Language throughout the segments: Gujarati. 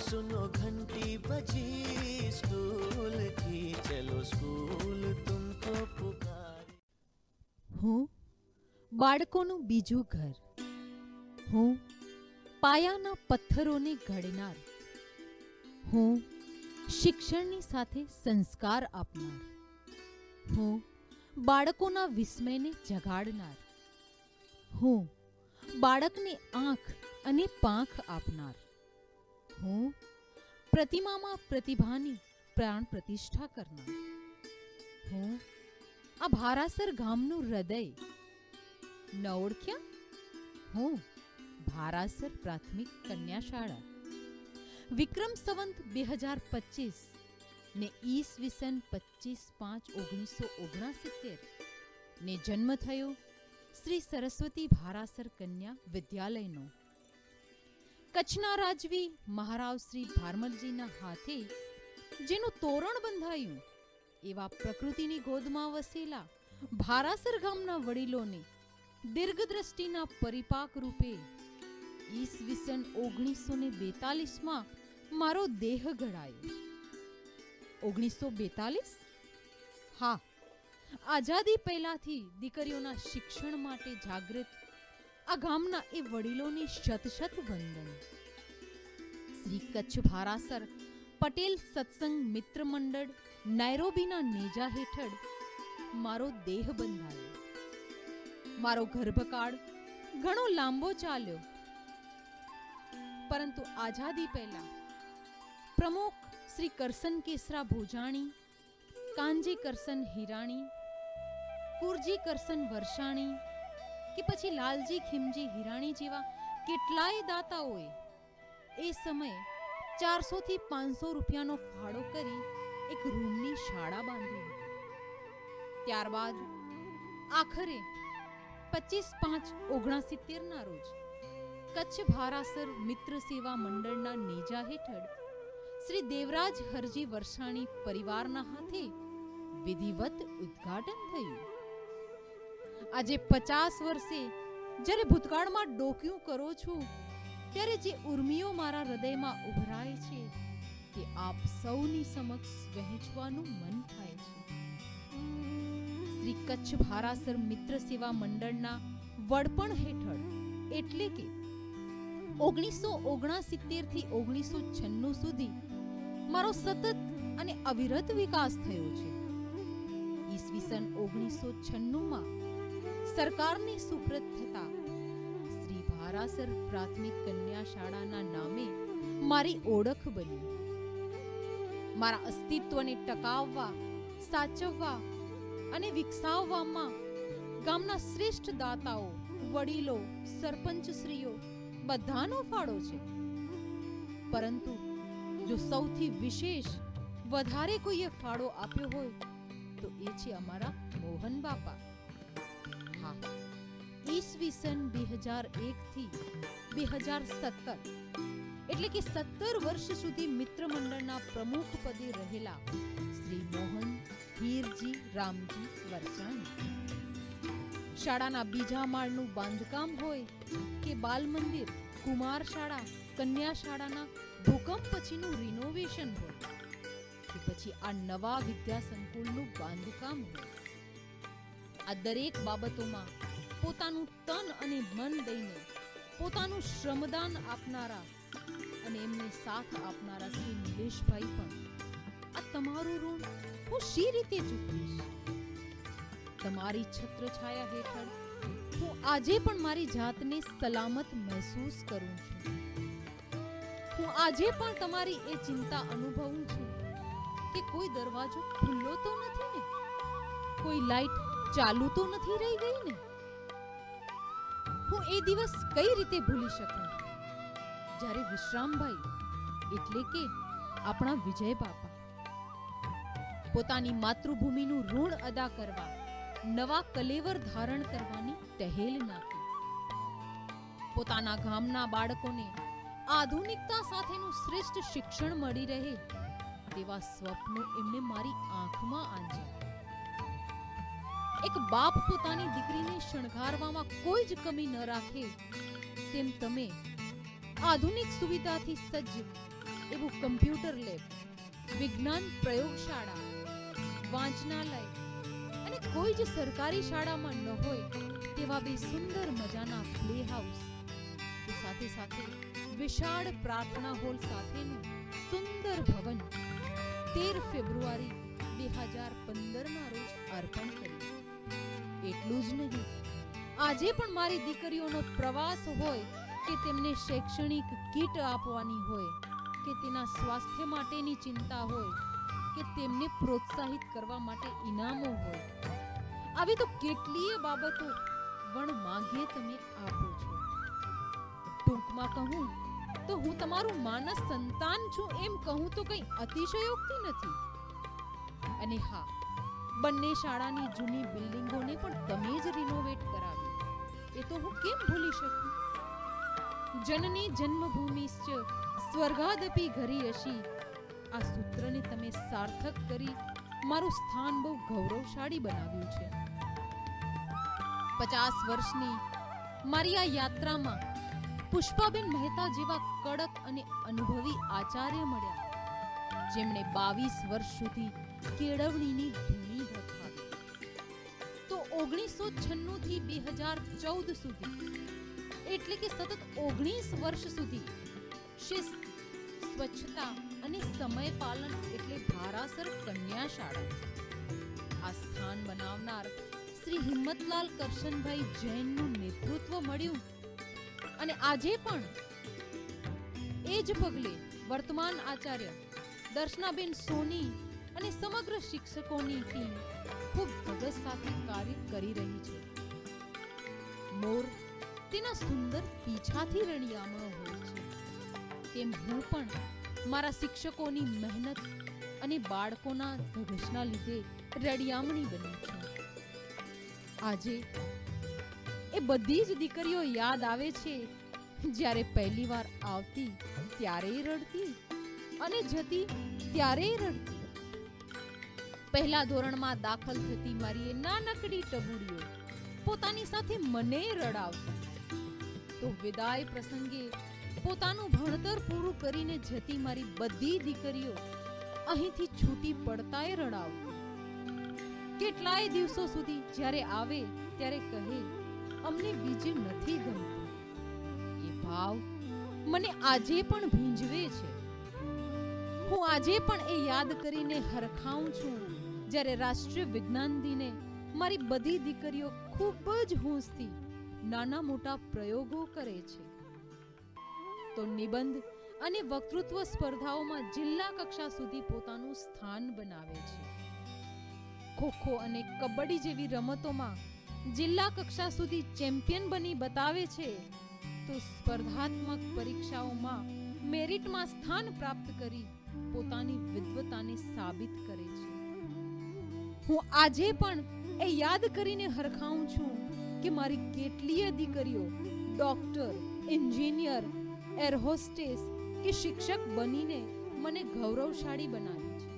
सुनो घंटी बजी स्कूल की, चलो स्कूल तुमको पुकारे। હું બાળકોનું બીજું ઘર, હું પાયાના પથ્થરોને ઘડનાર, હું શિક્ષણની સાથે સંસ્કાર આપનાર, હું બાળકોના વિસ્મયને જગાડનાર, હું બાળકને આંખ અને પાંખ આપનાર, હું પ્રતિમામાં પ્રતિભાની પ્રાણ પ્રતિષ્ઠા કરનાર, હું આ ભારાસર ગામનું હૃદય. ન ઓળખ્યા? હું ભારાસર પ્રાથમિક કન્યા શાળા. વિક્રમ સંવંત 2025 ને ઈસવીસન 25/5/1969 ને જન્મ થયો શ્રી સરસ્વતી ભારાસર કન્યા વિદ્યાલયનો. કચ્છના રાજવી મહારાવ શ્રી ભારમલજીના હાથે જેનું તોરણ બંધાયું એવા પ્રકૃતિની ગોદમાં વસેલા ભારાસર ગામના વડીલોને દીર્ઘદ્રષ્ટિના પરિપાક રૂપે ઈસવીસન 1942માં મારો દેહ ઘડાયો. 1942? હા, આઝાદી પહેલાથી દીકરીઓના શિક્ષણ માટે જાગૃત આ ગામના એ વડીલોને શત શત વંદન. શ્રી કચ્છ ભારાસર પટેલ સત્સંગ મિત્ર મંડળ નાયરોબીના નેજા હેઠળ મારો દેહ બંધાયો. મારો ગર્ભકાળ ઘણો લાંબો ચાલ્યો, પરંતુ આઝાદી પહેલા પ્રમુખ શ્રી કરસન કેસરા ભોજાણી, કાનજી કરસન હિરાણી, કુરજી કરસન વર્ષાણી કે પછી લાલજી ખીમજી હિરાણી જેવા કેટલાય દાતાઓએ એ સમયે 400 થી 500 રૂપિયાનો ફાળો કરી એક રૂમની શાળા બાંધી. ત્યારબાદ આખરે 25/5/69 રોજ કચ્છ ભારાસર મિત્ર સેવા મંડળના નેજા હેઠળ શ્રી દેવરાજ હરજી વર્ષાણી પરિવારના હાથે વિધિવત ઉદ્ઘાટન થયું. આજે 50 વર્ષે જ્યારે ભૂતકાળમાં ડોક્યું કરું છું, ત્યારે જે ઉર્મિઓ મારા હૃદયમાં ઉભરાય છે તે આપ સૌની સમક્ષ વહેંચવાનું મન થાય છે. શ્રી કચ્છ ભારાસર મિત્ર સેવા મંડળના વડપણ હેઠળ એટલે કે 1969 થી 1996 સુધી મારો સતત અને અવિરત વિકાસ થયો છે. ઈસવીસન 1996માં સરકારની સુપ્રત થતા શ્રી ભારાસર પ્રાથમિક કન્યા શાળાના નામે મારી ઓળખ બની. મારા અસ્તિત્વને ટકાવવા, સાચવવા અને વિકસાવવામાં ગામના શ્રેષ્ઠ દાતાઓ, વડીલો, સરપંચશ્રીઓ બધાનો ફાળો છે. પરંતુ જો સૌથી વિશેષ વધારે કોઈએ ફાળો આપ્યો હોય તો એ છે અમારા મોહન બાપા. હા, ઈસવીસન 2001 થી 2017 એટલે કે 17 વર્ષ સુધી મિત્ર મંડળના પ્રમુખ પદે રહેલા શ્રી મોહન હીરજી રામજી વર્ષાણી. શાળાના બીજા માળનું બાંધકામ હોય કે બાલ મંદિર, કુમાર શાળા, કન્યા શાળાના ભૂકંપ પછીનું રિનોવેશન હોય કે પછી આ નવા વિદ્યા સંકુલનું બાંધકામ હોય, આ દરેક બાબતોમાં પોતાનું તન અને મન દઈને પોતાનું શ્રમદાન આપનારા અને એમને સાથ આપનારા શ્રી નિલેશભાઈ પણ આ તમારું ઋણ હું શી રીતે ચૂકવીશ? તમારી છત્રછાયા હેઠળ હું આજે પણ મારી જાતને સલામત મહેસૂસ કરું છું. હું આજે પણ તમારી એ ચિંતા અનુભવું છું કે કોઈ દરવાજો ખુલ્લો તો નથી ને, કોઈ લાઈટ ચાલુ તો નથી રહી ગઈ ને. હું એ દિવસ કઈ રીતે ભૂલી શકું જ્યારે વિશ્રામભાઈ એટલે કે આપણા વિજય બાપા પોતાની માતૃભૂમિનું ઋણ અદા કરવા નવા કલેવર ધારણ કરવાની ટહેલ નાખી. પોતાના ગામના બાળકોને આધુનિકતા સાથેનું શ્રેષ્ઠ શિક્ષણ મળી રહે તેવા સ્વપ્નો એમને મારી આંખમાં આંજ્યા. એક બાપ પોતાની દીકરીને શણગારવામાં કોઈ જ કમી ન રાખે, તેમ તમે આધુનિક સુવિધાથી સજ્જ એવું કમ્પ્યુટર લેબ, વિજ્ઞાન પ્રયોગશાળા, વાંચનાલય અને કોઈ જ સરકારી શાળામાં ન હોય તેવા બે સુંદર મજાના પ્લે હાઉસ, સાથે સાથે વિશાળ પ્રાર્થના હોલ સાથેનું સુંદર ભવન 13 ફેબ્રુઆરી 2015ના રોજ અર્પણ કર્યું. એટલું જ નહીં, આજે પણ મારી દીકરીઓનો પ્રવાસ હોય કે તેમને શૈક્ષણિક કીટ આપવાની હોય કે તેના સ્વાસ્થ્ય માટેની ચિંતા હોય કે તેમને પ્રોત્સાહિત કરવા માટે ઇનામો હોય, આવી તો કેટલીય બાબતો વણ માંગીએ તમે આપો છો. ટૂંકમાં કહું તો હું તમારું માનસ સંતાન છું એમ કહું તો કંઈ અતિશયોક્તિ નથી. અને હા, બંને શાળાની જૂની બિલ્ડિંગોને પણ તમે જ રિનોવેટ કરાવી, એ તો હું કેમ ભૂલી શકું. જનની જન્મભૂમિશ્ચ સ્વર્ગાદપી ઘરીયસી, આ સૂત્રને તમે સાર્થક કરી મારું સ્થાન બહુ ગૌરવશાળી બનાવ્યું છે. 50 વર્ષની મારી આ યાત્રામાં પુષ્પાબેન મહેતા જેવા કડક અને અનુભવી આચાર્ય મળ્યા, જેમણે 22 વર્ષ સુધી કેળવણીની ધૂણી વખાવી. તો 1996 થી 2014 સુધી, એટલે કે સતત 19 વર્ષ સુધી શિસ્ત, સ્વચ્છતા અને સમય પાલન એટલે ભારાસર કન્યા શાળા. આ સ્થાન બનાવનાર શ્રી હિંમતલાલ કરશનભાઈ જૈનનું નેતૃત્વ મળ્યું અને આજે પણ એ જ પગલે વર્તમાન આચાર્ય દર્શનાબેન સોની અને સમગ્ર શિક્ષકોની ટીમ ખૂબ ધગસ સાથે કાર્ય કરી રહી છે. મોર તેના સુંદર પીછાથી રણિયામણો હોય છે, તેમ હું પણ મારા શિક્ષકોની મહેનત અને બાળકોના ધગશના લીધે રળિયામણી બની છું. આજે એ બધી જ દીકરીઓ યાદ આવે છે જ્યારે પહેલી વાર આવતી ત્યારેય રડતી અને જતી ત્યારેય રડતી. પહેલા ધોરણમાં દાખલ થતી મારી એ નાનકડી ટબુડીઓ પોતાની સાથે મને રડાવતી, તો વિદાય પ્રસંગે પોતાનું ભણતર પૂરું કરીને જતી મારી બધી દીકરીઓ અહીંથી છૂટી પડતાય રડાવતી. કેટલાય દિવસો સુધી જ્યારે આવે ત્યારે કહે, અમને બીજે નથી ગમતું. એ ભાવ મને આજે પણ ભીંજવે છે. હું આજે પણ એ યાદ કરીને હરખાઉં છું જ્યારે રાષ્ટ્રીય વિજ્ઞાન દિને મારી બધી દીકરીઓ ખૂબ જ હોંશથી નાના મોટા પ્રયોગો કરે છે, તો નિબંધ અને વક્તૃત્વ સ્પર્ધાઓમાં જિલ્લા કક્ષા સુધી પોતાનું સ્થાન બનાવે છે. ખોખો અને કબડ્ડી જેવી રમતોમાં જિલ્લા કક્ષા સુધી ચેમ્પિયન બની બતાવે છે, તો સ્પર્ધાત્મક પરીક્ષાઓમાં મેરિટમાં સ્થાન પ્રાપ્ત કરી પોતાની વિદ્વતાને સાબિત કરે છે. હું આજે પણ એ યાદ કરીને હરખાઉં છું કે મારી કેટલીય દીકરીઓ ડોક્ટર, એન્જિનિયર, એર હોસ્ટેસ કે શિક્ષક બનીને મને ગૌરવશાળી બનાવી છે.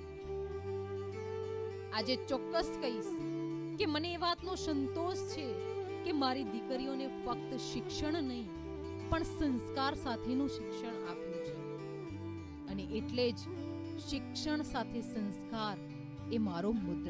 આજે ચોક્કસ કહીશ કે મને એ વાતનો સંતોષ છે કે મારી દીકરીઓને ફક્ત શિક્ષણ નહીં પણ સંસ્કાર સાથેનું શિક્ષણ આપ્યું છે. અને એટલે જ શિક્ષણ સાથે સંસ્કાર એ મારો મુદ્દા